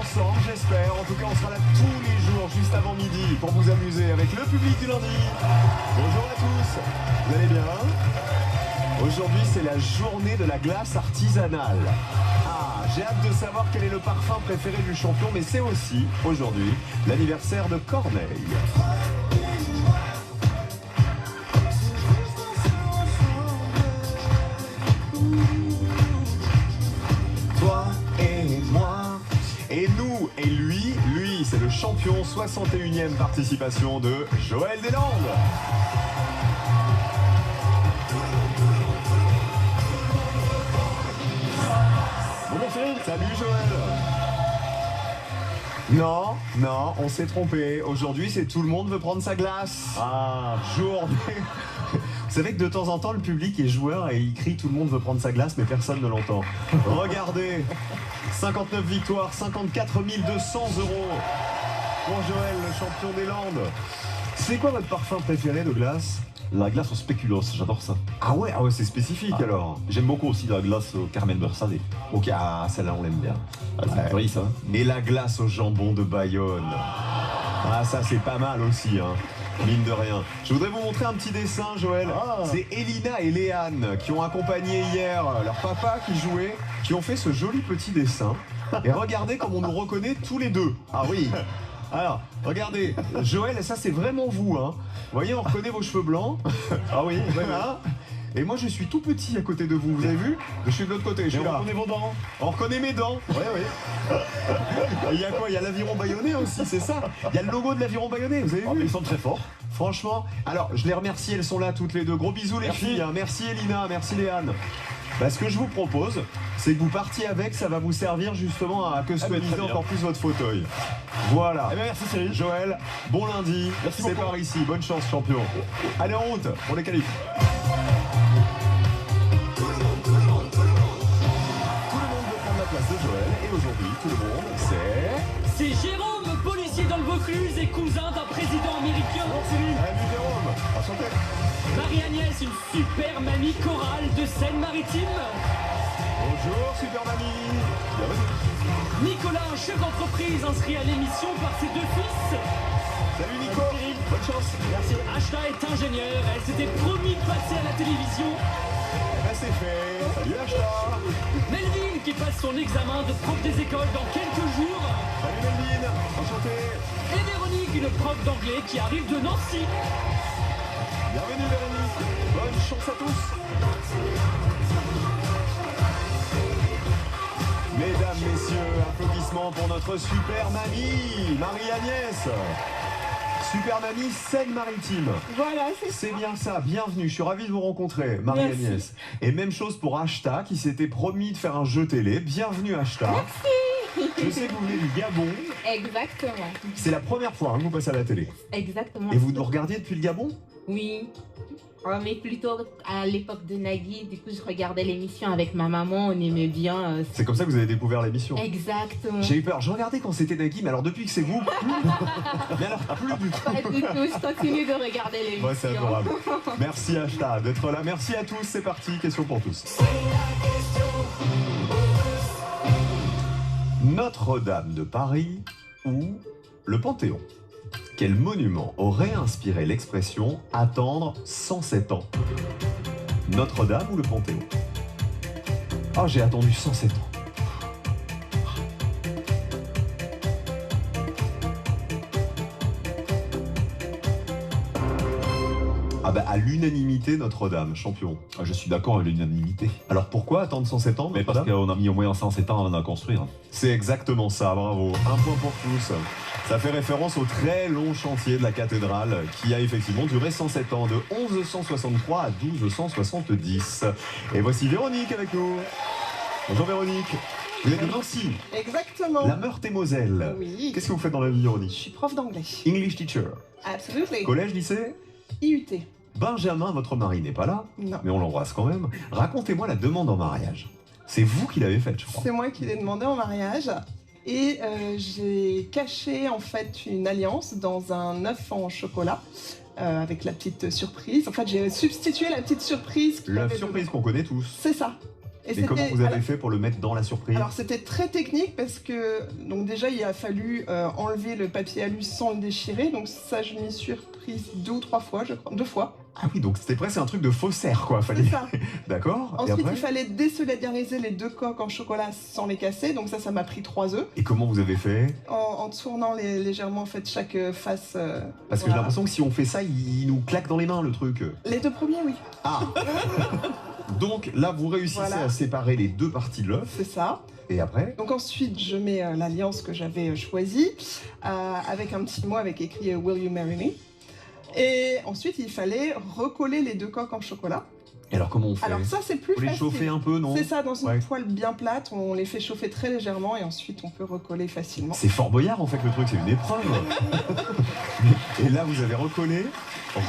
ensemble, j'espère. En tout cas, on sera là tous les jours, juste avant midi, pour vous amuser avec le public du lundi. Bonjour à tous, vous allez bien? Aujourd'hui, c'est la journée de la glace artisanale. Ah, j'ai hâte de savoir quel est le parfum préféré du champion, mais c'est aussi, aujourd'hui, l'anniversaire de Corneille. Toi et moi, et nous et lui, c'est le champion, 61e participation de Joël Deslandes. Salut Joël. Non, on s'est trompé. Aujourd'hui, c'est tout le monde veut prendre sa glace. Ah, journée. Vous savez que de temps en temps, le public est joueur et il crie tout le monde veut prendre sa glace, mais personne ne l'entend. Regardez, 59 victoires, 54 200 euros pour Joël, le champion des Landes. C'est quoi votre parfum préféré de glace? La glace au spéculoos, j'adore ça. Ah ouais, c'est spécifique alors. J'aime beaucoup aussi la glace au caramel beurre salé. Ok, ah, celle-là on l'aime bien. C'est joli ça. Et la glace au jambon de Bayonne. Ah, ça c'est pas mal aussi, hein. Mine de rien. Je voudrais vous montrer un petit dessin, Joël. C'est Elina et Léane qui ont accompagné hier leur papa qui jouait, qui ont fait ce joli petit dessin. Et regardez comme on nous reconnaît tous les deux. Ah oui. Alors, regardez, Joël, ça c'est vraiment vous, hein. Vous voyez, on reconnaît vos cheveux blancs. Ah oui, voilà. Et moi, je suis tout petit à côté de vous, vous avez vu? Je suis de l'autre côté, je suis là. On reconnaît vos dents. On reconnaît mes dents. Oui. Il y a quoi? Il y a l'aviron bayonnais aussi, c'est ça? Il y a le logo de l'aviron bayonnais, vous avez vu? Ils sont très forts. Franchement, alors, je les remercie, elles sont là toutes les deux. Gros bisous les filles, hein. Merci Elina, merci Léane. Bah, ce que je vous propose, c'est que vous partiez avec, ça va vous servir justement à customiser encore plus votre fauteuil. Voilà. Eh bien, merci Cyril. Joël, bon lundi, c'est par ici, bonne chance champion. Allez en route, pour les qualifs. Tout le monde veut prendre la place de Joël, et aujourd'hui, tout le monde, C'est Jérôme, policier dans le Vaucluse et cousin d'un président américain. Salut Jérôme, enchanté. Marie-Agnès, une super mamie chorale de Seine-Maritime. Bonjour super mamie. Bienvenue. Nicolas, un chef d'entreprise inscrit à l'émission par ses deux fils. Salut Nico, bonne chance. Merci. Ashta est ingénieure, elle s'était promis de passer à la télévision. Eh ben c'est fait. Salut Ashta. Melvin qui passe son examen de prof des écoles dans quelques jours. Salut Melvin, enchanté. Et Véronique, une prof d'anglais qui arrive de Nancy. Bienvenue Véronique, bonne chance à tous. Mesdames, messieurs, applaudissements pour notre super mamie, Marie-Agnès. Super mamie Seine-Maritime. Voilà, c'est bien ça, bienvenue, je suis ravi de vous rencontrer, Marie-Agnès. Et même chose pour Ashta qui s'était promis de faire un jeu télé. Bienvenue Ashta. Merci. Je sais que vous venez du Gabon. Exactement. C'est la première fois que vous passez à la télé. Exactement. Et vous nous regardiez depuis le Gabon? Oui. Mais plutôt à l'époque de Nagui, du coup je regardais l'émission avec ma maman, on aimait bien. C'est comme ça que vous avez découvert l'émission? Exactement. J'ai eu peur, je regardais quand c'était Nagui, mais alors depuis que c'est vous, mais alors plus du tout. Pas du tout, je continue de regarder l'émission. Ouais, c'est adorable. Merci Ashta d'être là, merci à tous, c'est parti, question pour tous. Notre-Dame de Paris ou le Panthéon? Quel monument aurait inspiré l'expression « attendre 107 ans » Notre-Dame ou le Panthéon? Oh, j'ai attendu 107 ans. Ah bah à l'unanimité Notre-Dame, champion. Je suis d'accord avec l'unanimité. Alors pourquoi attendre 107 ans? Mais parce qu'on a mis au moins 107 ans avant de la construire. C'est exactement ça, bravo. Un point pour tous. Ça fait référence au très long chantier de la cathédrale qui a effectivement duré 107 ans, de 1163 à 1270. Et voici Véronique avec nous. Bonjour Véronique. Vous êtes de Nancy. Exactement. La Meurthe-et-Moselle. Oui. Qu'est-ce que vous faites dans la vie, Véronique? Je suis prof d'anglais. English teacher. Absolutely. Collège, lycée? IUT. Benjamin, votre mari, n'est pas là, Non. mais on l'embrasse quand même. Racontez-moi la demande en mariage. C'est vous qui l'avez faite, je crois. C'est moi qui l'ai demandé en mariage. Et j'ai caché en fait une alliance dans un œuf en chocolat avec la petite surprise. En fait, j'ai substitué la petite surprise. La surprise qu'on connaît tous. C'est ça. Et comment vous avez fait pour le mettre dans la surprise? Alors c'était très technique parce que donc déjà il a fallu enlever le papier alu sans le déchirer, donc ça je m'y suis reprise 2 ou 3 fois, je crois, 2 fois. Ah oui, donc c'était presque un truc de faussaire, quoi. C'est Fallait... ça. D'accord. Ensuite Et après il fallait désolidariser les 2 coques en chocolat sans les casser, donc ça m'a pris 3 œufs. Et comment vous avez fait? En tournant légèrement en fait chaque face. Parce que j'ai l'impression que si on fait ça, il nous claque dans les mains le truc. Les 2 premiers, oui. Ah. Donc là, vous réussissez Voilà. à séparer les 2 parties de l'œuf. C'est ça. Et après? Donc ensuite, je mets l'alliance que j'avais choisie avec un petit mot avec écrit Will you marry me? Et ensuite, il fallait recoller les 2 coques en chocolat. Et alors comment on fait? Alors ça, c'est plus Faut les facile. chauffer un peu, non? C'est ça, dans une Ouais. poêle bien plate, on les fait chauffer très légèrement et ensuite on peut recoller facilement. C'est Fort Boyard en fait le truc, c'est une épreuve. Et là, vous avez recollé,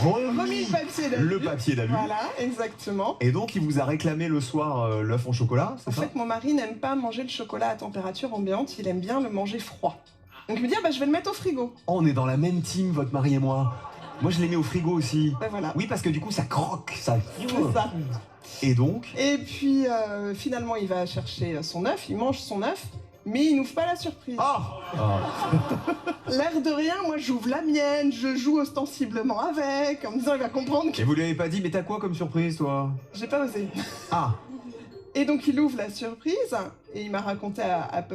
Remis le papier d'alu. d'alu. Voilà, exactement. Et donc, il vous a réclamé le soir l'œuf en chocolat, c'est En ça? fait, mon mari n'aime pas manger le chocolat à température ambiante, il aime bien le manger froid. Donc il me dit, ah, bah, je vais le mettre au frigo. Oh, on est dans la même team, votre mari et moi. Moi, je les mets au frigo aussi. Ben voilà. Oui, parce que du coup, ça croque, ça. C'est ça. Et donc? Et puis finalement, il va chercher son œuf, il mange son œuf, mais il n'ouvre pas la surprise. Ah. L'air de rien, moi j'ouvre la mienne, je joue ostensiblement avec, en me disant il va comprendre que Et vous lui avez pas dit, mais t'as quoi comme surprise, toi? j'ai pas osé. Ah. Et donc il ouvre la surprise, et il m'a raconté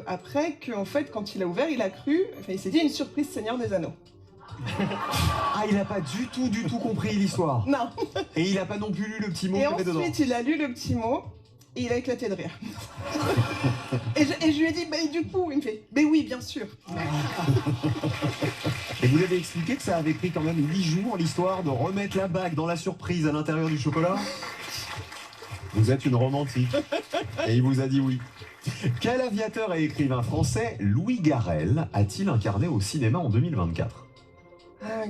après qu'en fait, quand il a ouvert, il a cru, enfin il s'est dit une surprise Seigneur des Anneaux. Ah, il a pas du tout compris l'histoire. Non. Et il a pas non plus lu le petit mot Et qu'il y avait dedans. ensuite, il a lu le petit mot, et il a éclaté de rire. et je lui ai dit, bah du coup, il me fait, mais oui, bien sûr. Et vous lui avez expliqué que ça avait pris quand même 8 jours l'histoire de remettre la bague dans la surprise à l'intérieur du chocolat? Vous êtes une romantique. Et il vous a dit oui. Quel aviateur et écrivain français Louis Garrel a-t-il incarné au cinéma en 2024?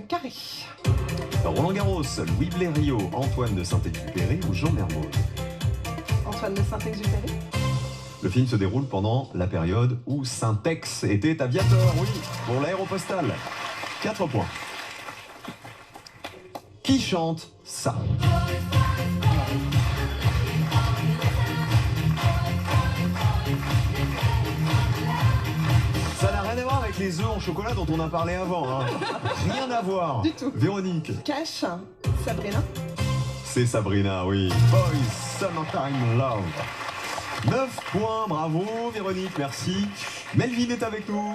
Carré. Roland Garros, Louis Blériot, Antoine de Saint-Exupéry ou Jean Mermoz? Antoine de Saint-Exupéry. Le film se déroule pendant la période où Saint-Ex était aviateur, oui, pour l'aéropostale. 4 points. Qui chante ça? Ça n'a rien à voir avec les œufs en chocolat dont on a parlé avant. Hein. Rien à voir. Du tout. Véronique. Cash, Sabrina. C'est Sabrina, oui. Boys, Summertime Love. 9 points, bravo Véronique, merci. Melvin est avec nous.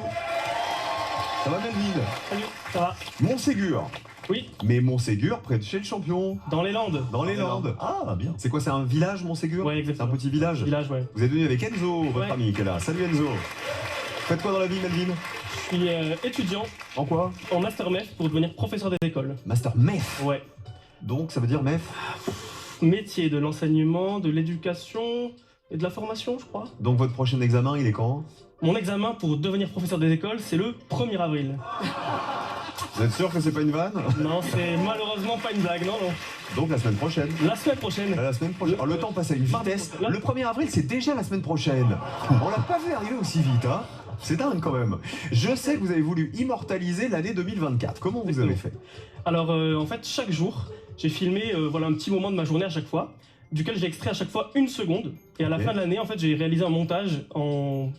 Ça va Melvin? Salut, ça va? Montségur. Oui, Mais Montségur, près de chez le champion. dans les Landes. Dans les Landes. Ah, bien. C'est quoi, c'est un village Montségur? Ouais, C'est exactement. un petit village. Village, ouais. Vous êtes venu avec Enzo, votre Ouais. ami qui est là. Salut Enzo. Faites quoi dans la vie Melvin? Je suis étudiant En quoi? en Master MEF pour devenir professeur des écoles. Master MEF. Ouais. Donc ça veut dire MEF. Métier de l'enseignement, de l'éducation et de la formation, je crois. Donc votre prochain examen, il est quand? Mon examen pour devenir professeur des écoles, c'est le 1er avril. Vous êtes sûr que c'est pas une vanne? Non, c'est malheureusement pas une blague, non, non. Donc la semaine prochaine. La semaine prochaine. La semaine prochaine. Alors, le temps passe à une vitesse. Là- Le 1er avril, c'est déjà la semaine prochaine. On l'a pas vu arriver aussi vite, hein? C'est dingue quand même. Je sais que vous avez voulu immortaliser l'année 2024. Comment vous avez fait? Alors, en fait, chaque jour, j'ai filmé voilà, un petit moment de ma journée à chaque fois, duquel j'ai extrait à chaque fois 1 seconde. Et à la Ok. fin de l'année, en fait, j'ai réalisé un montage en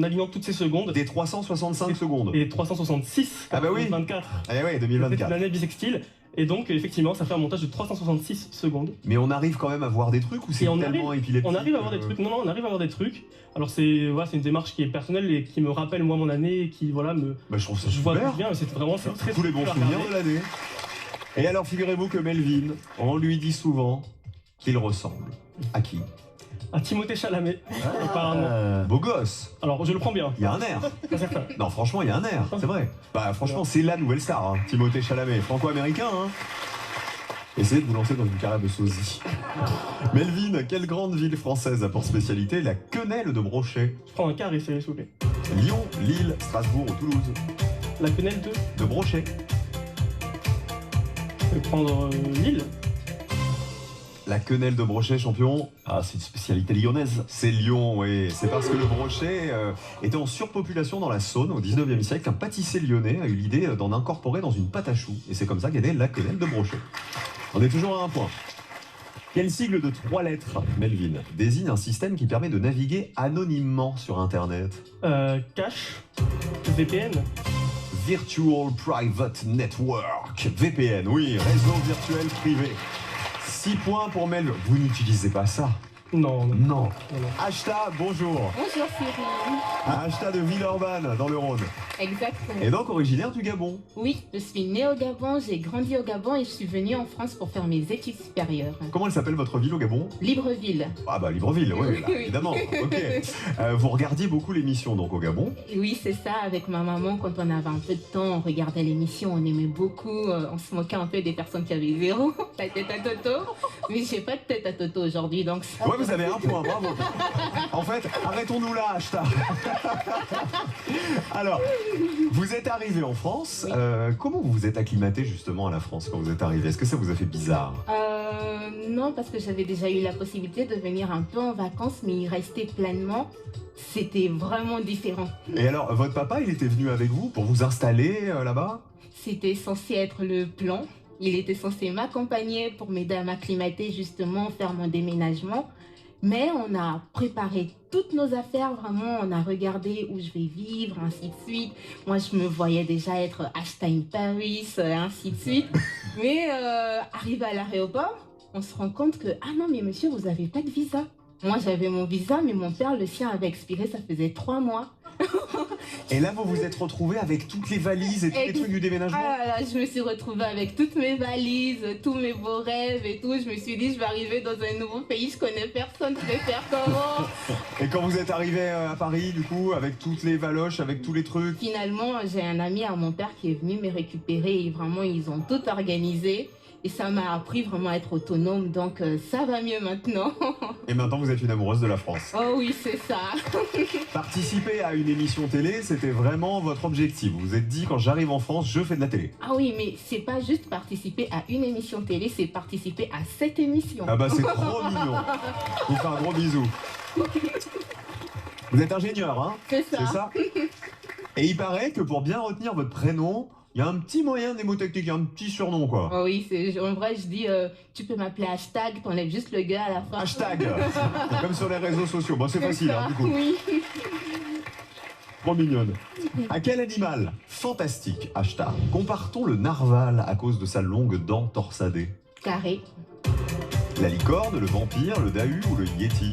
alignant toutes ces secondes. Des 365 secondes. Et 366 Ah bah oui. 2024. Eh ouais, C'est 2024. l'année bisextile. Et donc, effectivement, ça fait un montage de 366 secondes. Mais on arrive quand même à voir des trucs ou c'est Et on tellement arrive- épileptique? On arrive à avoir des trucs. Non, non, on arrive à avoir des trucs. Alors, c'est voilà, c'est une démarche qui est personnelle et qui me rappelle, moi, mon année et qui, voilà, me. Bah, je trouve ça Je vois super. bien, c'est vraiment c'est très Tous les bons très souvenirs regardé. de l'année. Et alors, figurez-vous que Melvin, on lui dit souvent qu'il ressemble. À qui? À Timothée Chalamet, apparemment. Beau gosse. Alors, je le prends bien, Il y a un air. c'est certain. Non, franchement, il y a un air, c'est vrai. Bah, franchement, c'est la nouvelle star, hein, Timothée Chalamet, franco-américain. Hein. Essayez de vous lancer dans une carrière de sosie. Melvin, quelle grande ville française a pour spécialité la quenelle de Brochet? Je prends un quart essai, s'il vous plaît. Lyon, Lille, Strasbourg ou Toulouse? La quenelle de. De Brochet. Je vais prendre Lille. La quenelle de Brochet, champion? Ah, c'est une spécialité lyonnaise. C'est Lyon, oui. C'est parce que le Brochet était en surpopulation dans la Saône au 19e siècle qu'un pâtissier lyonnais a eu l'idée d'en incorporer dans une pâte à choux. Et c'est comme ça qu'est née la quenelle de Brochet. On est toujours à 1 point. Quel sigle de 3 lettres, Melvin, désigne un système qui permet de naviguer anonymement sur Internet? Cache. VPN. Virtual Private Network. VPN, oui, réseau virtuel privé. 6 points pour Mel. Vous n'utilisez pas ça? Non. Non. Ashta, bonjour. Bonjour Cyril. Ashta de Villeurbanne, dans le Rhône. Exactement. Et donc originaire du Gabon. Oui, je suis née au Gabon, j'ai grandi au Gabon et je suis venue en France pour faire mes études supérieures. Comment elle s'appelle votre ville au Gabon? Libreville. Ah bah Libreville, oui, là, Oui. évidemment. Ok. Vous regardiez beaucoup l'émission donc au Gabon? Et oui, c'est ça, avec ma maman, quand on avait un peu de temps, on regardait l'émission, on aimait beaucoup, on se moquait un peu des personnes qui avaient zéro, la tête à Toto. Mais j'ai pas de tête à Toto aujourd'hui, donc ça... Ouais, vous avez un point, bravo. En fait, arrêtons-nous là, Ashta. Alors, vous êtes arrivé en France. Oui. Comment vous vous êtes acclimaté justement à la France quand vous êtes arrivé? Est-ce que ça vous a fait bizarre? Non, parce que j'avais déjà eu la possibilité de venir un peu en vacances, mais y rester pleinement, c'était vraiment différent. Et alors, votre papa, il était venu avec vous pour vous installer là-bas? C'était censé être le plan. Il était censé m'accompagner pour m'aider à m'acclimater, justement, faire mon déménagement. Mais on a préparé toutes nos affaires, vraiment, on a regardé où je vais vivre, ainsi de suite. Moi, je me voyais déjà être Ashta in Paris, ainsi de suite. Mais arrivé à l'aéroport, on se rend compte que, ah non, mais monsieur, vous n'avez pas de visa. Moi, j'avais mon visa, mais mon père, le sien avait expiré, ça faisait 3 mois. Et là, vous vous êtes retrouvé avec toutes les valises et tous les trucs du déménagement? Ah là là, je me suis retrouvée avec toutes mes valises, tous mes beaux rêves et tout. Je me suis dit, je vais arriver dans un nouveau pays, je connais personne, je vais faire comment? Et quand vous êtes arrivé à Paris, du coup, avec toutes les valoches, avec tous les trucs? Finalement, j'ai un ami à mon père qui est venu me récupérer et vraiment, ils ont tout organisé. Et ça m'a appris vraiment à être autonome, donc ça va mieux maintenant. Et maintenant, vous êtes une amoureuse de la France. Oh oui, c'est ça. Participer à une émission télé, c'était vraiment votre objectif. Vous vous êtes dit, quand j'arrive en France, je fais de la télé. Ah oui, mais c'est pas juste participer à une émission télé, c'est participer à cette émission. Ah bah c'est trop mignon. Je vous fais un gros bisou. Vous êtes ingénieur, hein? C'est ça. C'est ça? Et il paraît que pour bien retenir votre prénom, il y a un petit moyen mnémotechnique, un petit surnom quoi. Oh oui, en vrai, je dis, tu peux m'appeler hashtag, t'enlèves juste le gars à la fin. Hashtag. Comme sur les réseaux sociaux. Bon, c'est facile, hein, du coup. Oui. Trop mignonne. À quel animal fantastique, hashtag, compare-t-on le narval à cause de sa longue dent torsadée? Carré. La licorne, le vampire, le dahu ou le yéti?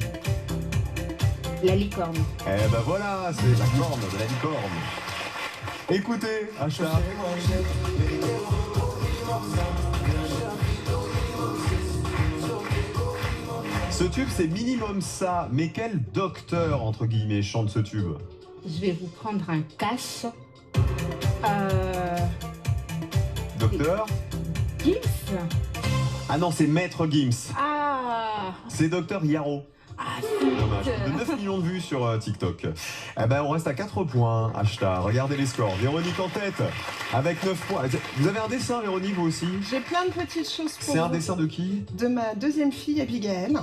La licorne. Eh ben voilà, c'est la corne de la licorne. Écoutez, hashtag. Ce tube, c'est minimum ça. Mais quel docteur, entre guillemets, chante ce tube? Je vais vous prendre un cash. Docteur? Gims. Ah non, c'est Maître Gims. Ah. C'est Docteur Yarrow. Ah, Dommage. De 9 millions de vues sur TikTok. Eh ben, on reste à 4 points, hashtag. Regardez les scores. Véronique en tête, avec 9 points. Vous avez un dessin, Véronique, vous aussi? J'ai plein de petites choses pour C'est un vous. dessin de qui? De ma deuxième fille, Abigail.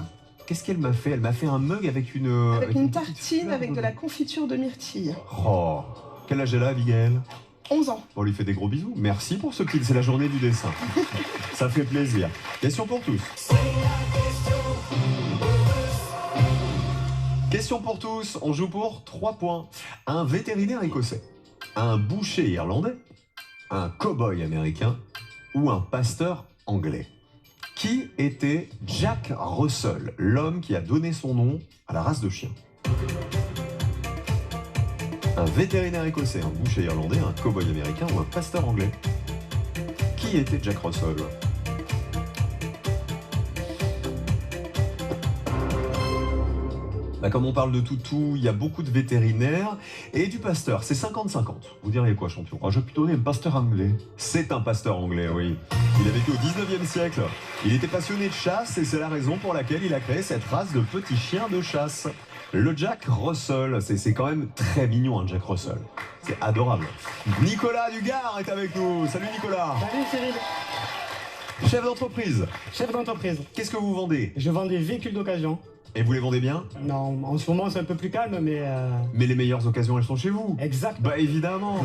Qu'est-ce qu'elle m'a fait? Elle m'a fait un mug avec une... Avec une petite tartine fleur avec de la confiture de myrtille. Oh, quel âge elle a, Abigail? 11 ans. On lui fait des gros bisous. Merci pour ce kit, c'est la journée du dessin. Ça fait plaisir. Question pour tous. Question pour tous, on joue pour 3 points. Un vétérinaire écossais, un boucher irlandais, un cow-boy américain ou un pasteur anglais. Qui était Jack Russell, l'homme qui a donné son nom à la race de chien? Un vétérinaire écossais, un boucher irlandais, un cow-boy américain ou un pasteur anglais? Qui était Jack Russell? Bah, comme on parle de toutou, il y a beaucoup de vétérinaires et du pasteur, c'est 50-50. Vous diriez quoi, champion? Oh, je vais plutôt dire un pasteur anglais. C'est un pasteur anglais, oui. Il a vécu au 19e siècle. Il était passionné de chasse et c'est la raison pour laquelle il a créé cette race de petits chiens de chasse. Le Jack Russell, c'est quand même très mignon, un Jack Russell. C'est adorable. Nicolas Dugard est avec nous. Salut Nicolas. Salut Cyril, Chef d'entreprise. chef d'entreprise. Qu'est-ce que vous vendez? Je vends des véhicules d'occasion. Et vous les vendez bien? Non, en ce moment c'est un peu plus calme, mais Mais les meilleures occasions, elles sont chez vous. exact. Bah évidemment.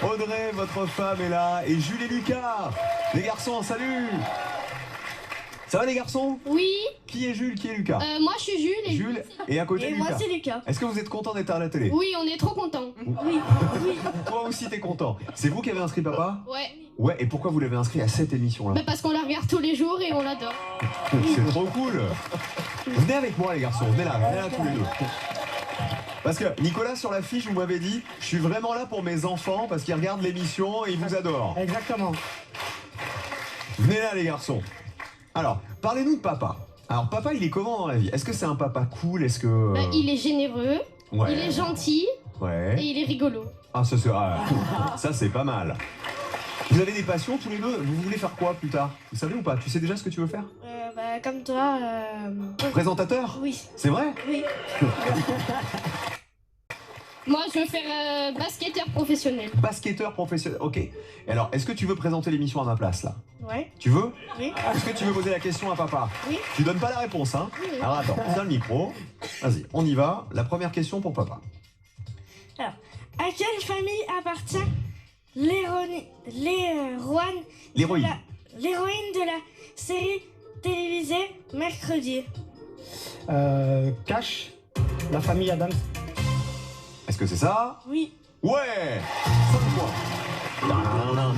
Audrey, votre femme est là, et Jules et Lucas. Les garçons, salut. Ça va les garçons? Oui. Qui est Jules, qui est Lucas? Moi je suis Jules et Jules, et à côté et Lucas. moi c'est Lucas. Est-ce que vous êtes content d'être à la télé? Oui, on est trop contents. Oui. Toi aussi t'es content. C'est vous qui avez inscrit papa? Ouais. Ouais, et pourquoi vous l'avez inscrit à cette émission-là? Bah parce qu'on la regarde tous les jours et on l'adore. C'est trop cool. Venez avec moi les garçons, venez là tous les deux. Parce que Nicolas, sur la fiche, vous m'avez dit, je suis vraiment là pour mes enfants parce qu'ils regardent l'émission et ils vous adorent. Exactement. Venez là les garçons. Alors, parlez-nous de papa. Alors papa, il est comment dans la vie? Est-ce que c'est un papa cool? Est-ce que... Bah, il est généreux, Ouais. il est gentil Ouais. et il est rigolo. Ah, ça c'est pas mal. Vous avez des passions tous les deux? Vous voulez faire quoi plus tard? Vous savez ou pas? Tu sais déjà ce que tu veux faire? Bah comme toi. Présentateur? Oui. C'est vrai? Oui. Moi je veux faire basketteur professionnel. Basketteur professionnel, ok. Et alors, est-ce que tu veux présenter l'émission à ma place là? Ouais. Tu veux? Oui. Est-ce que tu veux poser la question à papa? Oui. Tu donnes pas la réponse, hein? Oui. Alors attends, tiens le micro. Vas-y, on y va. La première question pour papa. Alors, à quelle famille appartient l'héroïne L'héroïne. l'héroïne de la série télévisée Mercredi? Cash, la famille Adams. Est-ce que c'est ça? Oui. Ouais! 5 points. Tadadam.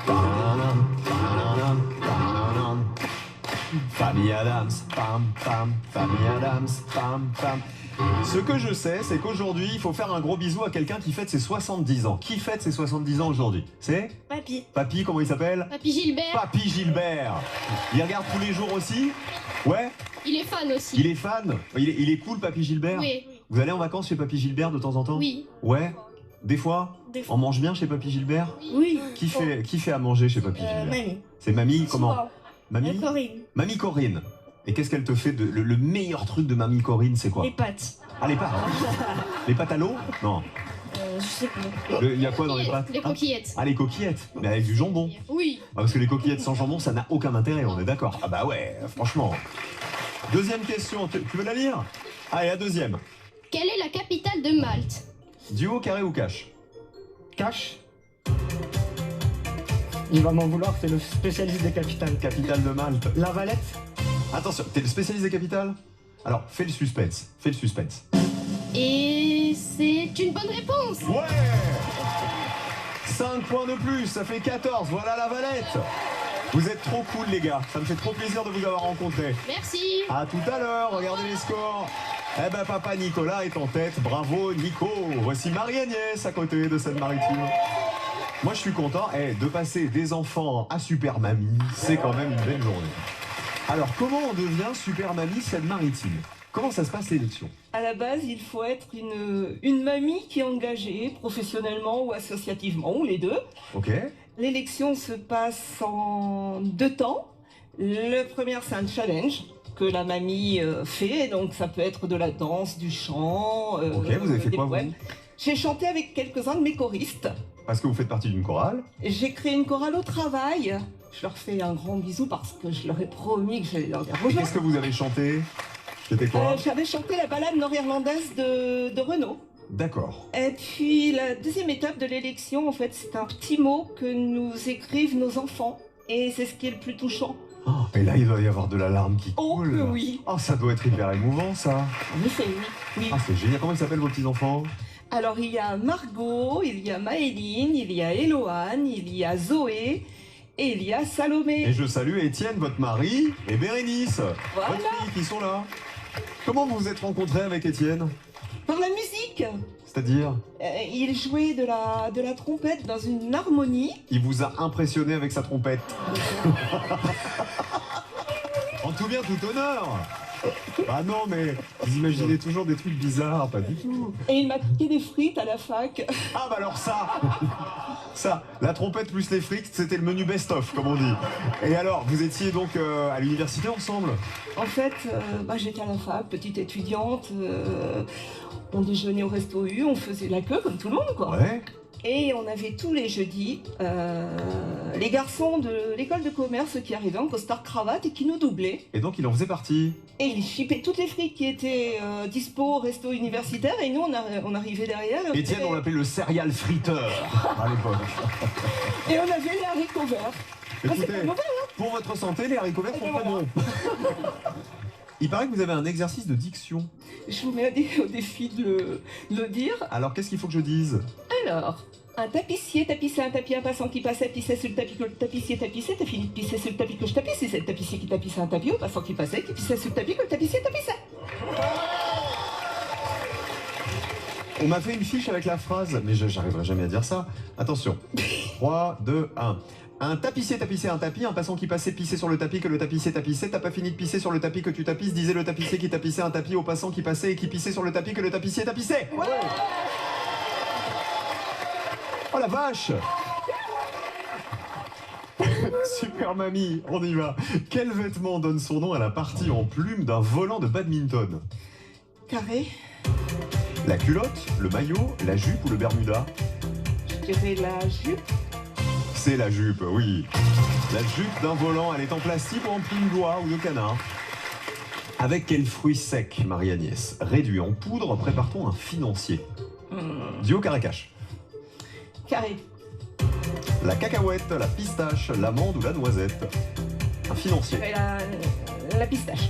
Tadadam. Tadadam. Tadadam. Famille Adams, pam pam, famille Adams, pam pam. Ce que je sais, c'est qu'aujourd'hui, il faut faire un gros bisou à quelqu'un qui fête ses 70 ans. Qui fête ses 70 ans aujourd'hui? C'est? Papy. Papy, comment il s'appelle? Papy Gilbert. Papy Gilbert. Il regarde tous les jours aussi? Ouais? Il est fan aussi. Il est fan? Il est cool, Papy Gilbert? Oui. Vous allez en vacances chez Papy Gilbert de temps en temps? Oui. Ouais? Des fois? Des fois. On mange bien chez Papy Gilbert? Oui. Qui fait à manger chez Papy Gilbert? Mamie. C'est mamie comment? Souvent. Mamie? Corinne. Mamie Corinne. Et qu'est-ce qu'elle te fait le meilleur truc de Mamie Corinne, c'est quoi? Les pâtes. Ah, les pâtes. Les pâtes à l'eau? Non. Je sais pas. Il y a quoi dans les pâtes? Les coquillettes. Ah, les coquillettes. Mais avec du jambon. Oui. Ah, parce que les coquillettes sans jambon, ça n'a aucun intérêt, on est d'accord. Ah bah ouais, franchement. Deuxième question, tu veux la lire? Allez, la deuxième. Quelle est la capitale de Malte? Duo, carré ou cash? Cash. Il va m'en vouloir, c'est le spécialiste des capitales. Capitale de Malte. La Valette. Attention, t'es le spécialiste des capitales? Alors, fais le suspense. Fais le suspense. Et c'est une bonne réponse. Ouais! 5 points de plus, ça fait 14. Voilà la Valette. Vous êtes trop cool, les gars. Ça me fait trop plaisir de vous avoir rencontrés. Merci. À tout à l'heure, regardez les scores. Eh ben, papa Nicolas est en tête. Bravo, Nico. Voici Marie-Agnès à côté de Seine-Maritime. Moi, je suis content de passer des enfants à Super Mamie. C'est quand même une belle journée. Alors, comment on devient Super Mamie Seine-Maritime? Comment ça se passe l'élection? À la base, il faut être une mamie qui est engagée professionnellement ou associativement, ou les deux. Ok. L'élection se passe en 2 temps. Le premier, c'est un challenge que la mamie fait, donc ça peut être de la danse, du chant. Ok, vous avez fait des quoi, poèmes. J'ai chanté avec quelques-uns de mes choristes. Parce que vous faites partie d'une chorale. J'ai créé une chorale au travail. Je leur fais un grand bisou parce que je leur ai promis que j'allais leur dire Et bonjour. qu'est-ce que vous avez chanté? C'était quoi? J'avais chanté la ballade nord-irlandaise de Renaud. D'accord. Et puis la deuxième étape de l'élection, en fait, c'est un petit mot que nous écrivent nos enfants. Et c'est ce qui est le plus touchant. Oh, et là, il doit y avoir de la larme qui Oh coule. que oui. Oh, ça doit être hyper émouvant, ça. En effet, oui. Oui. Ah, c'est génial. Comment ils s'appellent vos petits-enfants? Alors il y a Margot, il y a Maëline, il y a Éloane, il y a Zoé et il y a Salomé. Et je salue Étienne, votre mari, et Bérénice, Voilà. votre fille, qui sont là. Comment vous vous êtes rencontrés avec Étienne? Par la musique. C'est-à-dire? Il jouait de la trompette dans une harmonie. Il vous a impressionné avec sa trompette. En tout bien, tout honneur. Ah non, mais vous imaginez toujours des trucs bizarres, pas du tout. Et il m'a piqué des frites à la fac. Ah bah alors ça, la trompette plus les frites, c'était le menu best-of, comme on dit. Et alors, vous étiez donc à l'université ensemble? En fait, j'étais à la fac, petite étudiante. On déjeunait au resto U, on faisait la queue comme tout le monde, quoi. Ouais. Et on avait tous les jeudis les garçons de l'école de commerce qui arrivaient en costard-cravate et qui nous doublaient. Et donc il en faisait partie. Et ils chippaient toutes les frites qui étaient dispo au resto universitaire et nous on arrivait derrière. Étienne, on l'appelait le serial friteur à l'époque. Et on avait les haricots verts. Ah, c'est Écoutez, pas mauvais, hein? Pour votre santé, les haricots verts sont très bons. Il paraît que vous avez un exercice de diction. Je vous mets au défi de le dire. Alors, qu'est-ce qu'il faut que je dise? Alors, un tapissier tapissait un tapis, un passant qui passait pissait sur le tapis que le tapissier tapissait, t'as fini de pisser sur le tapis que je tapisse, et c'est le tapissier qui tapissait un tapis, au passant qui passait, qui pissait sur le tapis que le tapissier tapissait. On m'a fait une fiche avec la phrase, mais j'arriverai jamais à dire ça. Attention. 3, 2, 1. Un tapissier tapissait un tapis, un passant qui passait pissait sur le tapis que le tapissier tapissait, t'as pas fini de pisser sur le tapis que tu tapisses, disait le tapissier qui tapissait un tapis au passant qui passait et qui pissait sur le tapis que le tapissier tapissait. Ouais. Oh la vache! Super mamie, on y va. Quel vêtement donne son nom à la partie en plume d'un volant de badminton? Carré. La culotte, le maillot, la jupe ou le bermuda? Je dirais la jupe. C'est la jupe, oui. La jupe d'un volant, elle est en plastique ou en plume d'oie ou de canard? Avec quel fruit sec, Marie-Agnès, réduit en poudre, prépare-t-on un financier? Dio Caracache. Carré. La cacahuète, la pistache, l'amande ou la noisette? Un financier. La pistache.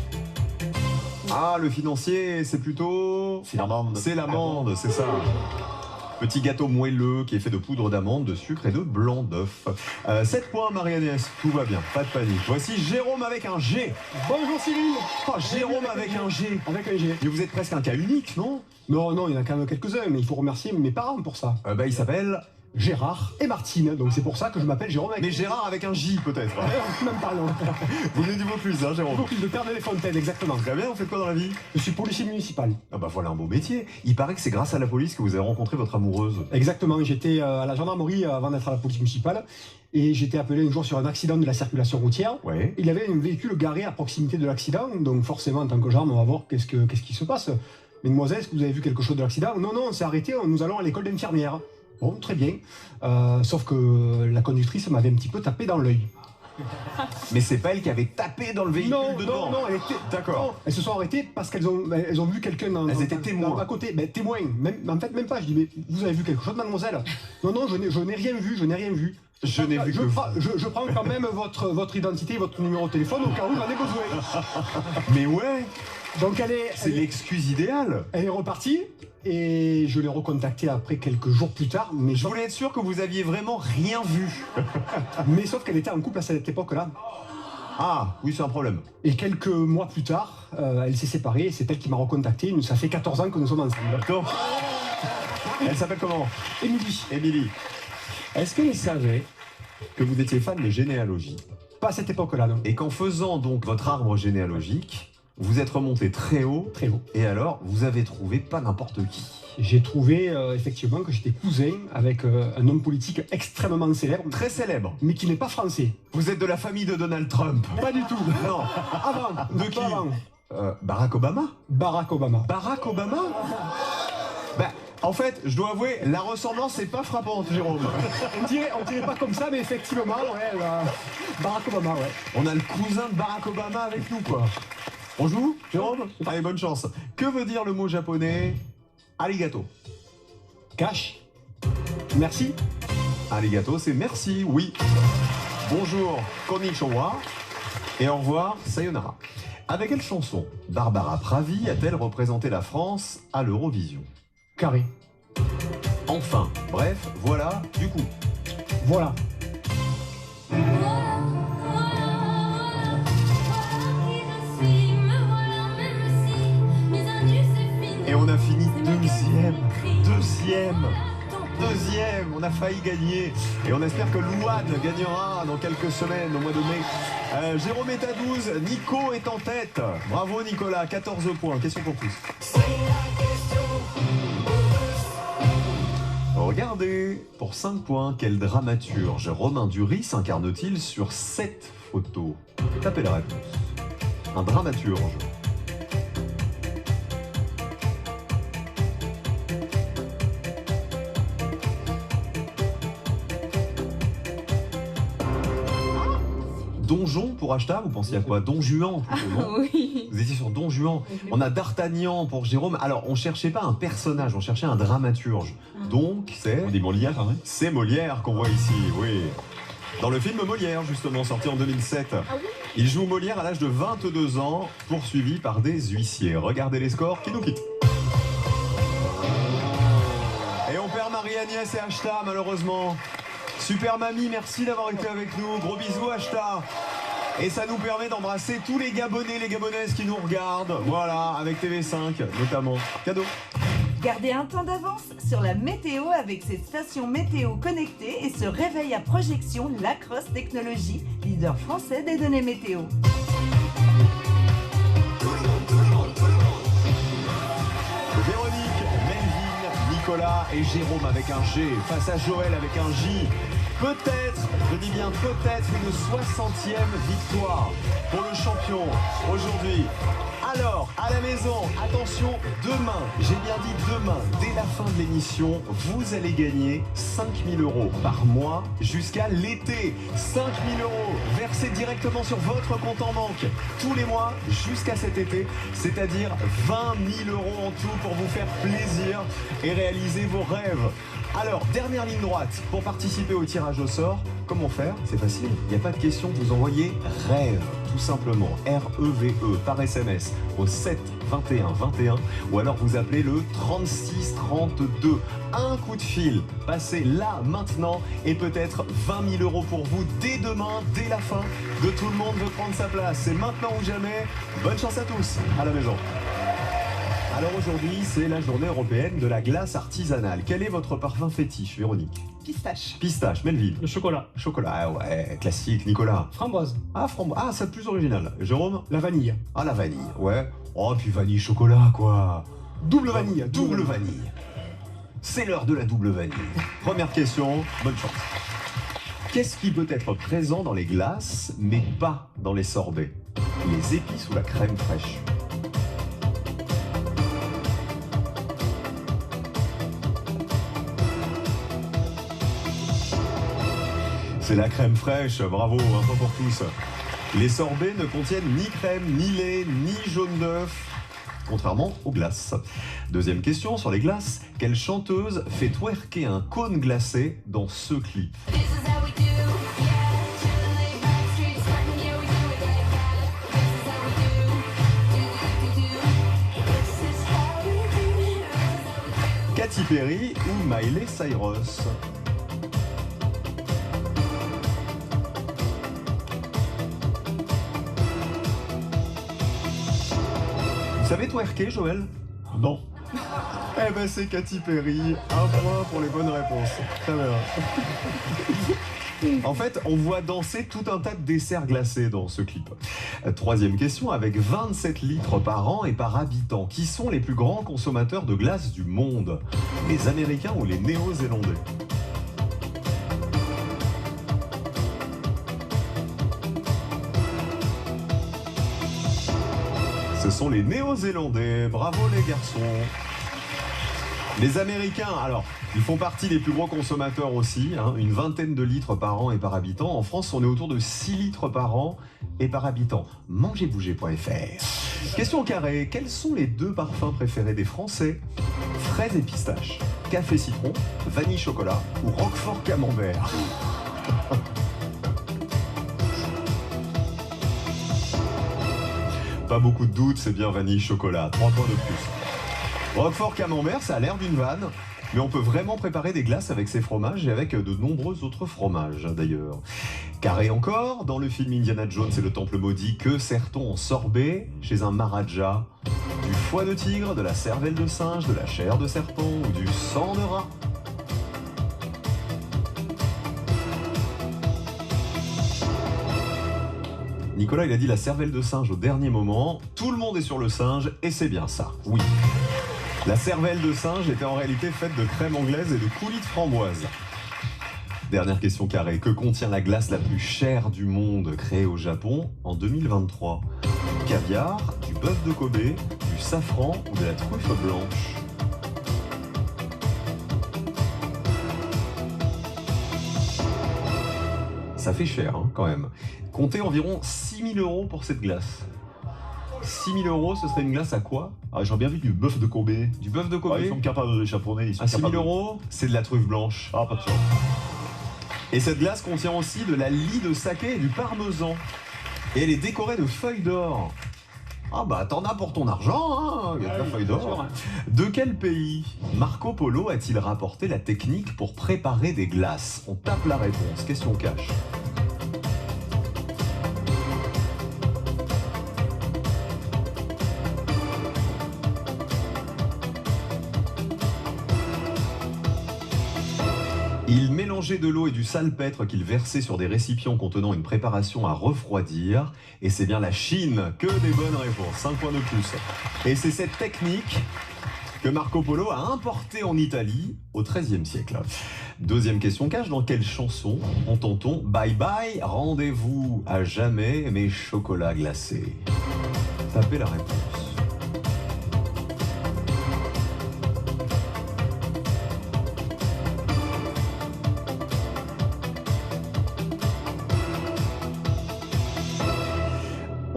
Ah, le financier, c'est plutôt... C'est l'amande. C'est l'amande, c'est ça. Petit gâteau moelleux qui est fait de poudre d'amande, de sucre et de blanc d'œuf. 7 points, Marie-Agnès, tout va bien, pas de panique. Voici Jérôme avec un G. Bonjour Cyril. Oh, Jérôme avec un G. Avec un G. Mais vous êtes presque un cas unique, non? Non, il y en a quand même quelques-uns, mais il faut remercier mes parents pour ça. Il s'appelle... Gérard et Martine, donc c'est pour ça que je m'appelle Jérôme avec... Mais Gérard avec un J, peut-être. Même pas, non. Vous venez du Vaucluse, hein, Jérôme? Vaucluse de Père-de-les-Fontaines, exactement. Très bien, vous faites quoi dans la vie? Je suis policier municipal. Ah bah voilà un beau métier. Il paraît que c'est grâce à la police que vous avez rencontré votre amoureuse. Exactement, j'étais à la gendarmerie avant d'être à la police municipale, et j'étais appelé un jour sur un accident de la circulation routière. Ouais. Il y avait un véhicule garé à proximité de l'accident, donc forcément en tant que gendarme on va voir qu'est-ce qui se passe. Mesdemoiselles, est-ce que vous avez vu quelque chose de l'accident? Non, on s'est arrêté, nous allons à l'école d'infirmière. Bon, très bien. Sauf que la conductrice m'avait un petit peu tapé dans l'œil. Mais c'est pas elle qui avait tapé dans le véhicule dedans? Non, elle était... D'accord. Elles se sont arrêtées parce qu'elles ont vu quelqu'un Elles étaient témoins. à côté. Mais témoins. En fait, même pas. Je dis, mais vous avez vu quelque chose, mademoiselle? Non, je n'ai rien vu, je n'ai rien vu. Je n'ai vu que... Je prends quand même votre identité et votre numéro de téléphone au cas où j'en ai besoin. Mais ouais. Donc c'est l'excuse idéale. Elle est repartie et je l'ai recontactée après quelques jours plus tard. Mais je voulais être sûr que vous aviez vraiment rien vu. Mais sauf qu'elle était en couple à cette époque-là. Ah, oui, c'est un problème. Et quelques mois plus tard, elle s'est séparée et c'est elle qui m'a recontacté. Ça fait 14 ans que nous sommes ensemble. D'accord. Elle s'appelle comment? Émilie. Émilie. Est-ce qu'elle savait que vous étiez fan de généalogie? Pas à cette époque-là, non. Et qu'en faisant donc votre arbre généalogique, vous êtes remonté très haut. Très haut. Et alors, vous avez trouvé pas n'importe qui. J'ai trouvé effectivement que j'étais cousin avec un homme politique extrêmement célèbre. Très célèbre. Mais qui n'est pas français. Vous êtes de la famille de Donald Trump? Pas du tout. Non. Avant. De qui? Avant. Barack Obama? Barack Obama. Barack Obama? Bah, en fait, je dois avouer, la ressemblance n'est pas frappante, Jérôme. on dirait pas comme ça, mais effectivement, ouais, Barack Obama, ouais. On a le cousin de Barack Obama avec nous, quoi. On joue, Jérôme? Allez, bonne chance. Que veut dire le mot japonais arigato? Cash. Merci. Arigato, c'est merci, oui. Bonjour, konnichiwa. Et au revoir, sayonara. Avec quelle chanson Barbara Pravi a-t-elle représenté la France à l'Eurovision? Carré. Enfin, bref, voilà, du coup. Voilà. Et on a fini deuxième, on a failli gagner. Et on espère que Louane gagnera dans quelques semaines, au mois de mai. Jérôme est à 12, Nico est en tête. Bravo Nicolas, 14 points, question pour tous. Regardez, pour 5 points, quel dramaturge Romain Duris incarne-t-il sur 7 photos? Tapez la réponse. Un dramaturge. Donjon pour Ashtar, vous pensiez à quoi? Don Juan plutôt, non? Oui. Vous étiez sur Don Juan. On a D'Artagnan pour Jérôme. Alors, on cherchait pas un personnage, on cherchait un dramaturge. Donc, c'est... Des Molières, hein? C'est Molière qu'on voit ici, oui. Dans le film Molière, justement, sorti en 2007. Il joue Molière à l'âge de 22 ans, poursuivi par des huissiers. Regardez les scores qui nous quittent. Et on perd Marie-Agnès et Ashta, malheureusement. Super Mamie, merci d'avoir été avec nous. Gros bisous, Ashta. Et ça nous permet d'embrasser tous les Gabonais, les Gabonaises qui nous regardent. Voilà, avec TV5 notamment. Cadeau. Gardez un temps d'avance sur la météo avec cette station météo connectée et ce réveil à projection Lacrosse Technologies, leader français des données météo. Véronique, Melvin, Nicolas et Jérôme avec un G, face à Joël avec un J. Peut-être, je dis bien peut-être, une 60e victoire pour le champion aujourd'hui. Alors, à la maison, attention, demain, j'ai bien dit demain, dès la fin de l'émission, vous allez gagner 5 000 € par mois jusqu'à l'été. 5 000 € versés directement sur votre compte en banque tous les mois jusqu'à cet été, c'est-à-dire 20 000 € en tout pour vous faire plaisir et réaliser vos rêves. Alors, dernière ligne droite, pour participer au tirage au sort, comment faire? C'est facile, il n'y a pas de question, vous envoyez REVE, tout simplement, R-E-V-E, par SMS, au 7 21 21, ou alors vous appelez le 36 32. Un coup de fil, passez là, maintenant, et peut-être 20 000 € pour vous dès demain, dès la fin de Tout le monde veut prendre sa place. C'est maintenant ou jamais, bonne chance à tous, à la maison. Alors aujourd'hui, c'est la journée européenne de la glace artisanale. Quel est votre parfum fétiche, Véronique? Pistache. Pistache, Melville. Le chocolat. Chocolat, ah ouais, classique. Nicolas. Framboise. Ah, framboise. Ah, c'est plus original. Jérôme? La vanille. Ah, la vanille, ouais. Oh, puis vanille chocolat, quoi. Double vanille. Double vanille. C'est l'heure de la double vanille. Première question, bonne chance. Qu'est-ce qui peut être présent dans les glaces, mais pas dans les sorbets? Les épices ou la crème fraîche? C'est la crème fraîche, bravo, un point pour tous. Les sorbets ne contiennent ni crème, ni lait, ni jaune d'œuf, contrairement aux glaces. Deuxième question sur les glaces. Quelle chanteuse fait twerker un cône glacé dans ce clip? Katy Perry ou Miley Cyrus? Vous savez twerker, Joël? Non. Eh ben c'est Katy Perry, un point pour les bonnes réponses. Très bien. En fait, on voit danser tout un tas de desserts glacés dans ce clip. Troisième question, avec 27 litres par an et par habitant, qui sont les plus grands consommateurs de glace du monde? Les Américains ou les Néo-Zélandais? Ce sont les Néo-Zélandais, bravo les garçons. Les Américains, alors, ils font partie des plus gros consommateurs aussi, hein, une vingtaine de litres par an et par habitant. En France, on est autour de 6 litres par an et par habitant. Mangerbouger.fr. Question carrée, quels sont les deux parfums préférés des Français? Fraise et pistache, café citron, vanille chocolat ou roquefort camembert? Pas beaucoup de doutes, c'est bien vanille chocolat. 3 points de plus. Roquefort camembert, ça a l'air d'une vanne, mais on peut vraiment préparer des glaces avec ces fromages et avec de nombreux autres fromages d'ailleurs. Carré encore, dans le film Indiana Jones et le Temple maudit, que sert-on en sorbet chez un Maharaja? Du foie de tigre, de la cervelle de singe, de la chair de serpent ou du sang de rat? Nicolas, il a dit la cervelle de singe au dernier moment. Tout le monde est sur le singe et c'est bien ça, oui. La cervelle de singe était en réalité faite de crème anglaise et de coulis de framboise. Dernière question carrée. Que contient la glace la plus chère du monde créée au Japon en 2023? Du caviar, du bœuf de Kobe, du safran ou de la truffe blanche? Ça fait cher, hein, quand même. Comptez environ 6 000 € pour cette glace. 6 000 €, ce serait une glace à quoi? Ah, j'aurais bien vu du bœuf de Kobe. Du bœuf de Kobe? Ils sont capables, les Japonais. Ils sont à 6 000 capables. €, c'est de la truffe blanche. Ah, pas de chance. Et cette glace contient aussi de la lie de saké et du parmesan. Et elle est décorée de feuilles d'or. Ah bah t'en as pour ton argent, hein, il y a de la feuille d'or. De quel pays Marco Polo a-t-il rapporté la technique pour préparer des glaces? On tape la réponse, question cash. Il mélangeait de l'eau et du salpêtre qu'il versait sur des récipients contenant une préparation à refroidir. Et c'est bien la Chine, que des bonnes réponses, 5 points de plus. Et c'est cette technique que Marco Polo a importée en Italie au XIIIe siècle. Deuxième question cash, dans quelle chanson entend-on « Bye bye, rendez-vous à jamais mes chocolats glacés » Tapez la réponse.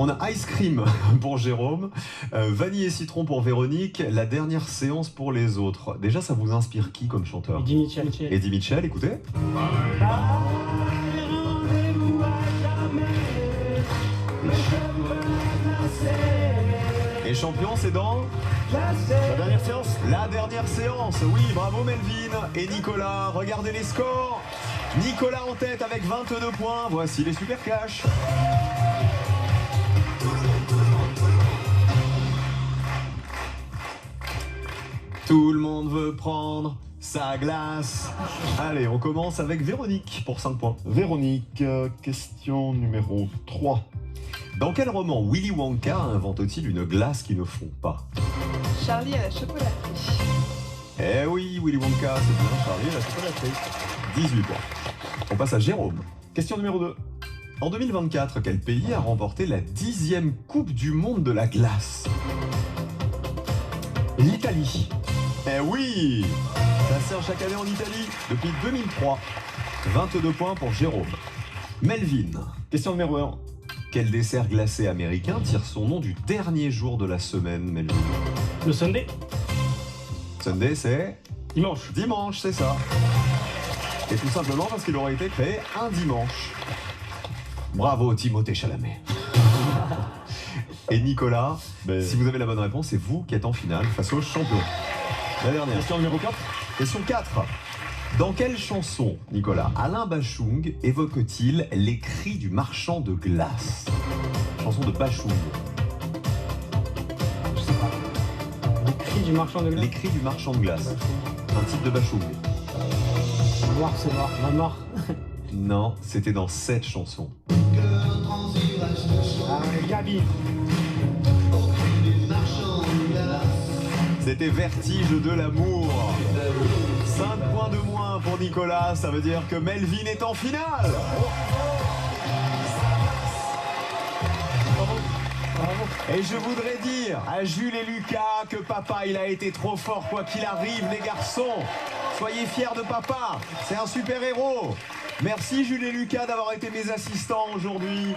On a Ice Cream pour Jérôme, Vanille et Citron pour Véronique, la dernière séance pour les autres. Déjà, ça vous inspire qui comme chanteur? Eddie Mitchell. Eddie Mitchell, écoutez. Et champion, c'est dans la dernière séance. La dernière séance, oui, bravo Melvin et Nicolas. Regardez les scores. Nicolas en tête avec 22 points. Voici les super cash. Tout le monde veut prendre sa glace. Allez, on commence avec Véronique pour 5 points. Véronique, question numéro 3. Dans quel roman Willy Wonka invente-t-il une glace qui ne fond pas? Charlie à la chocolaterie. Eh oui, Willy Wonka, c'est bien Charlie à la chocolaterie. 18 points. On passe à Jérôme. Question numéro 2. En 2024, quel pays a remporté la 10e Coupe du Monde de la glace? L'Italie. Eh oui, ça sert chaque année en Italie depuis 2003. 22 points pour Jérôme. Melvin. Question numéro 1. Quel dessert glacé américain tire son nom du dernier jour de la semaine, Melvin? Le Sunday. Sunday, c'est Dimanche. Dimanche, c'est ça. Et tout simplement parce qu'il aurait été créé un dimanche. Bravo, Timothée Chalamet. Et Nicolas, si vous avez la bonne réponse, c'est vous qui êtes en finale face au champion. La dernière. Question numéro 4. Question 4. Dans quelle chanson, Nicolas, Alain Bachung évoque-t-il les cris du marchand de glace? Chanson de Bachung. Je sais pas. Les cris du marchand de glace. Les cris du marchand de glace. Un titre de Bachung. Noir, c'est noir. Noir. Non, c'était dans cette chanson. Gabi. C'était Vertige de l'amour. 5 points de moins pour Nicolas, ça veut dire que Melvin est en finale. Et je voudrais dire à Jules et Lucas que papa, il a été trop fort quoi qu'il arrive, les garçons. Soyez fiers de papa, c'est un super héros. Merci Jules et Lucas d'avoir été mes assistants aujourd'hui.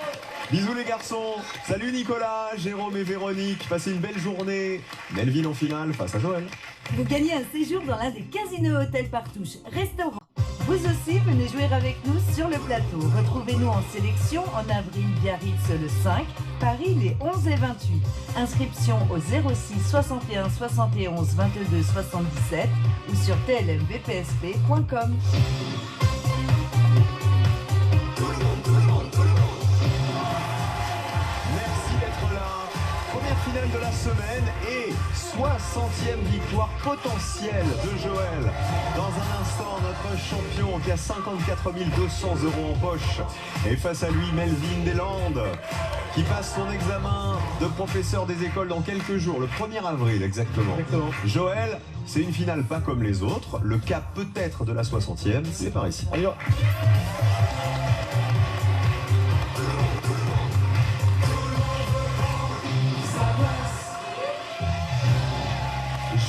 Bisous les garçons. Salut Nicolas, Jérôme et Véronique. Passez une belle journée. Melvin en finale face à Joël. Vous gagnez un séjour dans l'un des Casino Hôtel Partouche, restaurant. Vous aussi, venez jouer avec nous sur le plateau. Retrouvez-nous en sélection en avril Biarritz le 5, Paris les 11 et 28. Inscription au 06 61 71 22 77 ou sur tlmvpsp.com. Merci d'être là. Première finale de la semaine et 60e victoire potentielle de Joël. Dans un instant, notre champion qui a 54 200 € en poche. Et face à lui, Melvin Deslandes, qui passe son examen de professeur des écoles dans quelques jours, le 1er avril exactement. Joël, c'est une finale pas comme les autres. Le cap peut-être de la 60e, c'est par ici. On y va.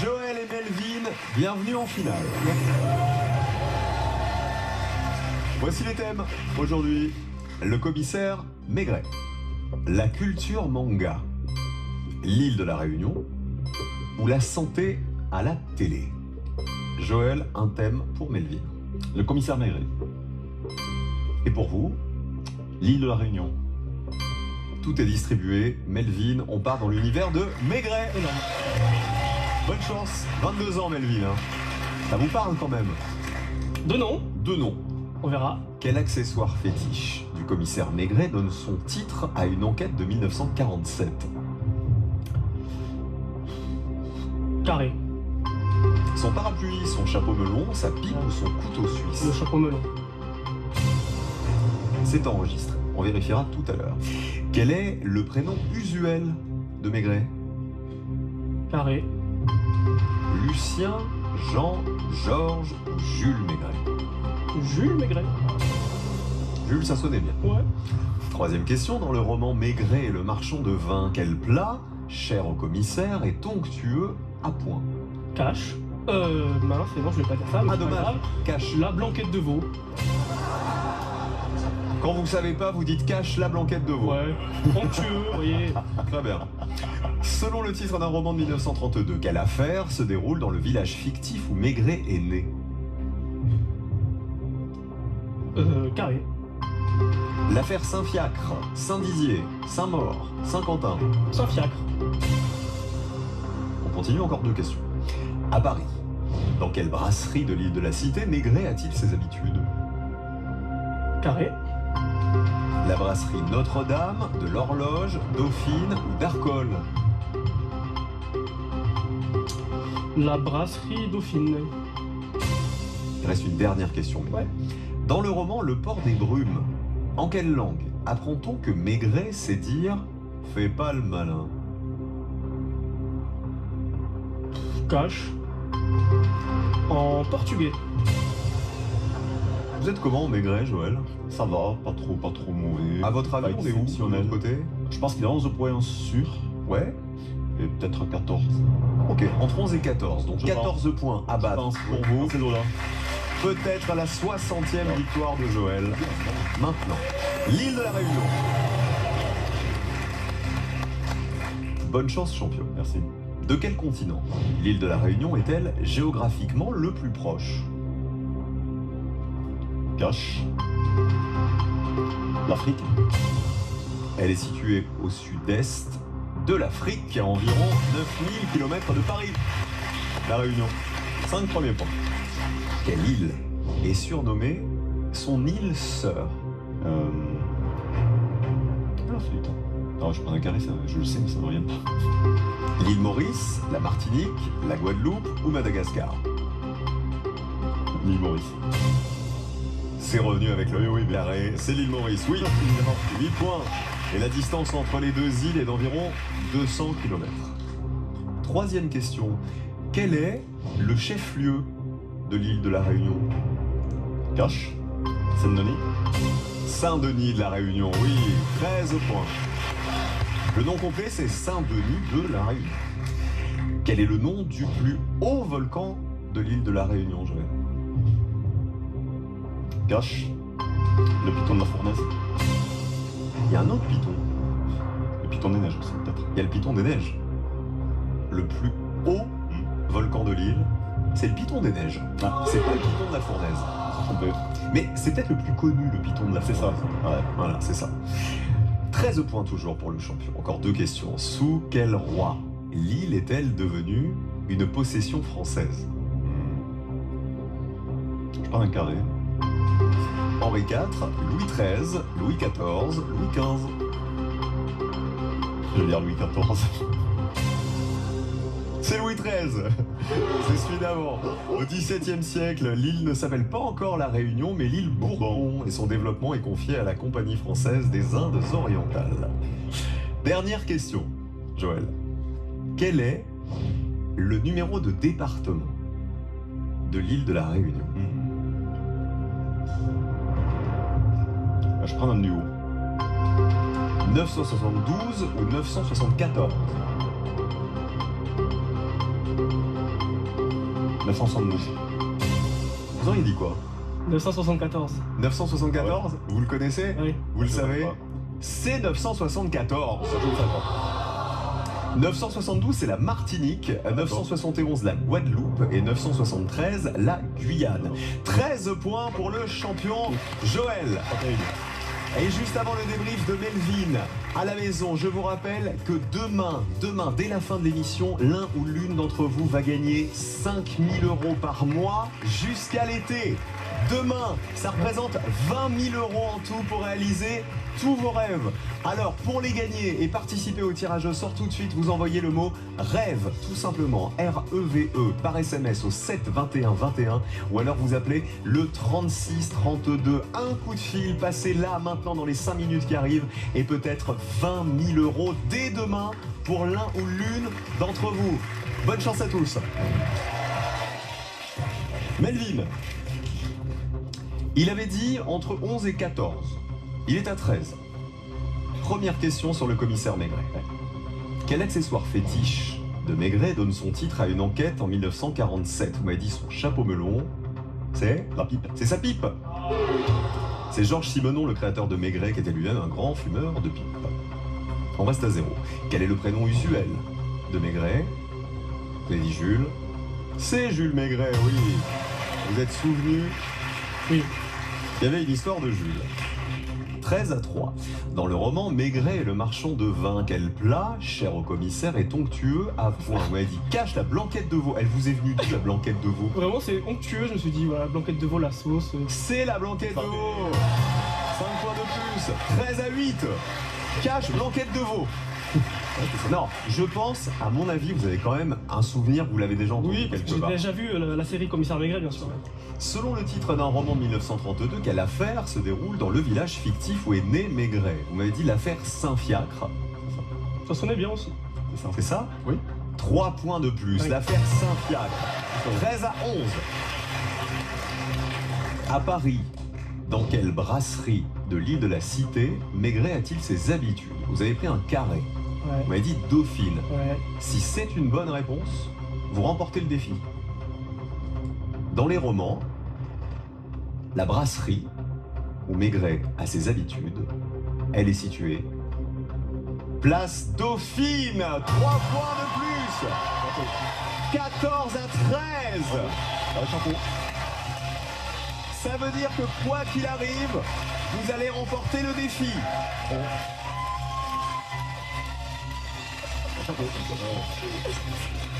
Joël et Melvin, bienvenue en finale. Voici les thèmes. Aujourd'hui, le commissaire Maigret, la culture manga, l'île de la Réunion ou la santé à la télé. Joël, un thème pour Melvin. Le commissaire Maigret. Et pour vous, L'île de la Réunion. tout est distribué. Melvin, on part dans l'univers de Maigret. Bonne chance, 22 ans Melvin. Hein. Ça vous parle quand même? Deux noms, Deux noms. on verra. Quel accessoire fétiche du commissaire Maigret donne son titre à une enquête de 1947? Carré, Son parapluie, son chapeau melon, sa pipe ou son couteau le suisse? chapeau melon. C'est enregistré. On vérifiera tout à l'heure. Quel est le prénom usuel de Maigret? Carré, Lucien, Jean, Georges ou Jules Maigret? Jules Maigret. Jules, ça sonnait bien. Ouais. Troisième question, dans le roman Maigret et le marchand de vin, quel plat, cher au commissaire, est onctueux à point? Cache. Mince, non, je vais pas dire ça. Mais Ah c'est pas dommage, grave. cache. La blanquette de veau. Quand vous savez pas, vous dites cache la blanquette de veau. Ouais. Onctueux, vous voyez. Très bien. Selon le titre d'un roman de 1932, quelle affaire se déroule dans le village fictif où Maigret est né? Carré. L'affaire Saint-Fiacre, Saint-Dizier, Saint-Maur, Saint-Quentin. Saint-Fiacre. On continue, encore deux questions. À Paris, dans quelle brasserie de l'île de la Cité Maigret a-t-il ses habitudes? Carré. La brasserie Notre-Dame, de l'Horloge, Dauphine ou d'Arcole? La brasserie Dauphine. Il reste une dernière question. Ouais. Dans le roman Le port des brumes, en quelle langue apprend-on que Maigret sait dire « fais pas le malin » Cache. En portugais. Vous êtes comment Maigret, Joël? Ça va, pas trop mauvais. À votre avis, Pas on est où de exceptionnel. l'autre côté? Je pense qu'il a 11 points sûr, Ouais. et peut-être 14. Ok, entre 11 et 14. Donc Je 14 points à Je battre pense, pour ouais, vous. dans ces eaux-là. Peut-être la 60e victoire de Joël. Maintenant, l'île de la Réunion. Bonne chance, champion. Merci. De quel continent l'île de la Réunion est-elle géographiquement le plus proche? Cache. L'Afrique. Elle est située au sud-est de l'Afrique, à environ 9000 km de Paris. La Réunion. 5 premiers points. Quelle île est surnommée son île sœur? Ah, flûte. Non, je prends un carré, je le sais, mais ça ne revient pas. L'île Maurice, la Martinique, la Guadeloupe ou Madagascar? L'île Maurice. C'est revenu avec le oui carré. C'est l'île Maurice, oui. 8 points. Et la distance entre les deux îles est d'environ 200 km. Troisième question. Quel est le chef-lieu de l'île de la Réunion? Cache. Saint-Denis. Saint-Denis de la Réunion, oui. 13 points. Le nom complet, c'est Saint-Denis de la Réunion. Quel est le nom du plus haut volcan de l'île de la Réunion, Joël? Cache. Le piton de la fournaise. Il y a un autre piton. Le piton des neiges aussi, peut-être. Il y a le piton des neiges. Le plus haut volcan de l'île, c'est le piton des neiges. Ah. C'est pas le piton de la fournaise. Trompé. Mais c'est peut-être le plus connu, le piton de la C'est fournaise. ça. Ouais. Voilà, c'est ça. 13 points toujours pour le champion. Encore deux questions. Sous quel roi l'île est-elle devenue une possession française? Je prends un carré. Henri IV, Louis XIII, Louis XIV, Louis XV. Je vais dire Louis XIV. C'est Louis XIII. C'est celui d'avant. Au XVIIe siècle, l'île ne s'appelle pas encore la Réunion, mais l'île Bourbon, et son développement est confié à la Compagnie française des Indes orientales. Dernière question, Joël. Quel est le numéro de département de l'île de la Réunion? Je prends un duo. 972 ou 974? 972. Vous auriez dit quoi? 974. 974? Vous le connaissez? Oui. Vous le Je savez? sais pas. C'est 974. 972, c'est la Martinique, 971, la Guadeloupe et 973, la Guyane. 13 points pour le champion Joël. Et juste avant le débrief de Melvin, à la maison, je vous rappelle que demain, dès la fin de l'émission, l'un ou l'une d'entre vous va gagner 5 000 € par mois jusqu'à l'été. Demain, ça représente 20 000 € en tout pour réaliser tous vos rêves. Alors, pour les gagner et participer au tirage au sort tout de suite, vous envoyez le mot rêve, tout simplement, R-E-V-E, par SMS au 7 21 21, ou alors vous appelez le 36 32. Un coup de fil, passez là, maintenant, dans les 5 minutes qui arrivent, et peut-être 20 000 € dès demain pour l'un ou l'une d'entre vous. Bonne chance à tous. Melvin, il avait dit entre 11 et 14. Il est à 13. Première question sur le commissaire Maigret. Quel accessoire fétiche de Maigret donne son titre à une enquête en 1947? Vous m'avez dit son chapeau melon. C'est la pipe. C'est sa pipe. C'est Georges Simenon, le créateur de Maigret, qui était lui-même un grand fumeur de pipe. On reste à 0. Quel est le prénom usuel de Maigret? Vous avez dit Jules. C'est Jules Maigret, oui. Vous êtes souvenu? Oui. Il y avait une histoire de Jules. 13 à 3. Dans le roman Maigret et le marchand de vin, quel plat, cher au commissaire, est onctueux à point? Vous m'avez dit cache la blanquette de veau. Elle vous est venue d'où, la blanquette de veau? Vraiment, c'est onctueux. Je me suis dit, voilà, blanquette de veau, la sauce. C'est la blanquette de veau. 5 points de plus. 13 à 8. Cache blanquette de veau. Non, je pense, à mon avis, vous avez quand même un souvenir, vous l'avez déjà entendu quelque part. Oui, j'ai déjà vu la série Commissaire Maigret, bien sûr. Selon le titre d'un roman de 1932, quelle affaire se déroule dans le village fictif où est né Maigret? Vous m'avez dit l'affaire Saint-Fiacre. Ça sonnait bien aussi. C'est ça? Oui. 3 points de plus, oui. L'affaire Saint-Fiacre. 13 à 11. À Paris, dans quelle brasserie de l'île de la Cité Maigret a-t-il ses habitudes? Vous avez pris un carré. Ouais. Vous m'avez dit Dauphine. Ouais. Si c'est une bonne réponse, vous remportez le défi. Dans les romans, la brasserie où Maigret a ses habitudes, elle est située place Dauphine. 3 points de plus. 14 à 13. Ça veut dire que quoi qu'il arrive, vous allez remporter le défi.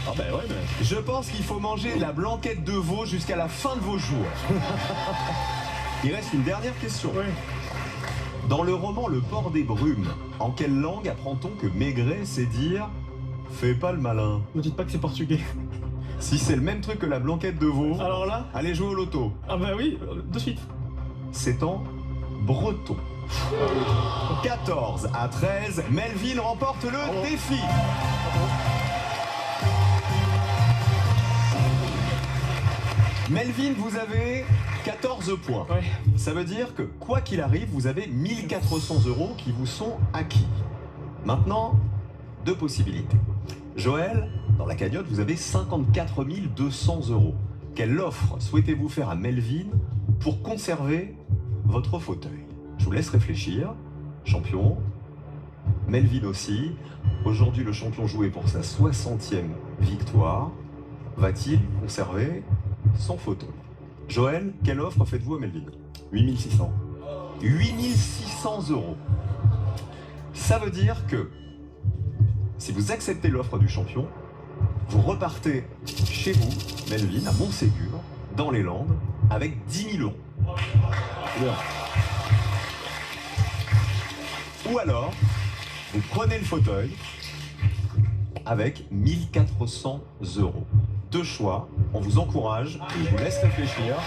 Ah ben ouais, mais... Je pense qu'il faut manger la blanquette de veau jusqu'à la fin de vos jours. Il reste une dernière question. Oui. Dans le roman Le Port des Brumes, en quelle langue apprend-on que Maigret sait dire « fais pas le malin » ? Ne dites pas que c'est portugais. Si c'est le même truc que la blanquette de veau, alors là, allez jouer au loto. Ah bah oui, de suite. C'est en breton. 14 à 13, Melvin remporte le défi. Melvin, vous avez 14 points. Ouais. Ça veut dire que quoi qu'il arrive, vous avez 1 400 € qui vous sont acquis. Maintenant, 2 possibilités. Joël, dans la cagnotte, vous avez 54 200 €. Quelle offre souhaitez-vous faire à Melvin pour conserver votre fauteuil? Je vous laisse réfléchir. Champion, Melvin aussi. Aujourd'hui, le champion jouait pour sa 60e victoire. Va-t-il conserver son fauteuil? Joël, quelle offre faites-vous à Melvin? 8600. 8600 €. Ça veut dire que si vous acceptez l'offre du champion, vous repartez chez vous, Melvin, à Montségur, dans les Landes, avec 10 000 €. Ou alors, vous prenez le fauteuil avec 1 400 €. 2 choix, on vous encourage, je vous laisse réfléchir.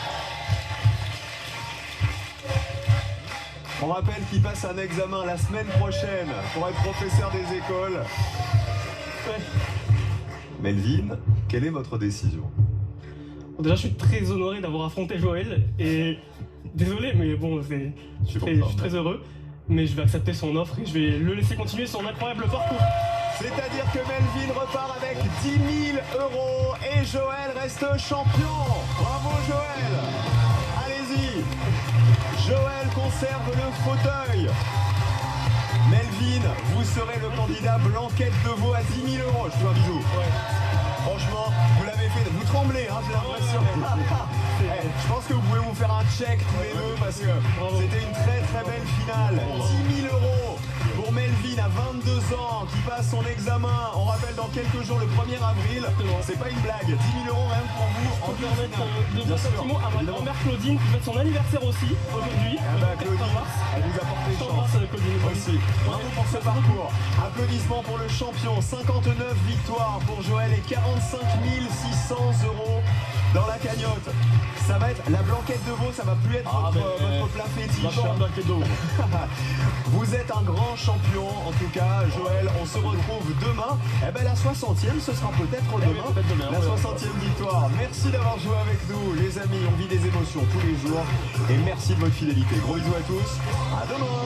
On rappelle qu'il passe un examen la semaine prochaine pour être professeur des écoles. Ouais. Melvin, quelle est votre décision? Bon, déjà, je suis très honoré d'avoir affronté Joël et désolé, mais bon, je suis très heureux. Mais je vais accepter son offre et je vais le laisser continuer son incroyable parcours. C'est-à-dire que Melvin repart avec 10 000 € et Joël reste champion. Bravo Joël. Allez-y. Joël conserve le fauteuil. Melvin, vous serez le candidat blanquette de veau à 10 000 euros. Je te fais un bisou. Franchement, vous l'avez fait. Vous tremblez, hein, j'ai l'impression. Je pense que vous pouvez vous faire un check tous les deux parce que c'était une très très belle finale. 10 000 euros pour Melvin à 22 ans qui passe son examen. On rappelle dans quelques jours, le 1er avril. C'est pas une blague. 10 000 euros rien que pour vous. On peut remettre deux petits mots à ma grand-mère Claudine qui fête son anniversaire aussi aujourd'hui. Ah bah Claudine, elle vous a porté chance aussi. Bravo pour ce parcours. Applaudissements pour le champion. 59 victoires pour Joël et 45 600 euros dans la cagnotte. Ça va être la blanquette de veau, ça va plus être votre plat fétiche. Vous êtes un grand champion, en tout cas, Joël. On se retrouve demain. Eh ben la 60e, ce sera peut-être demain. La 60e victoire. Merci d'avoir joué avec nous, les amis. On vit des émotions tous les jours. Et merci de votre fidélité. Gros bisous à tous. À demain.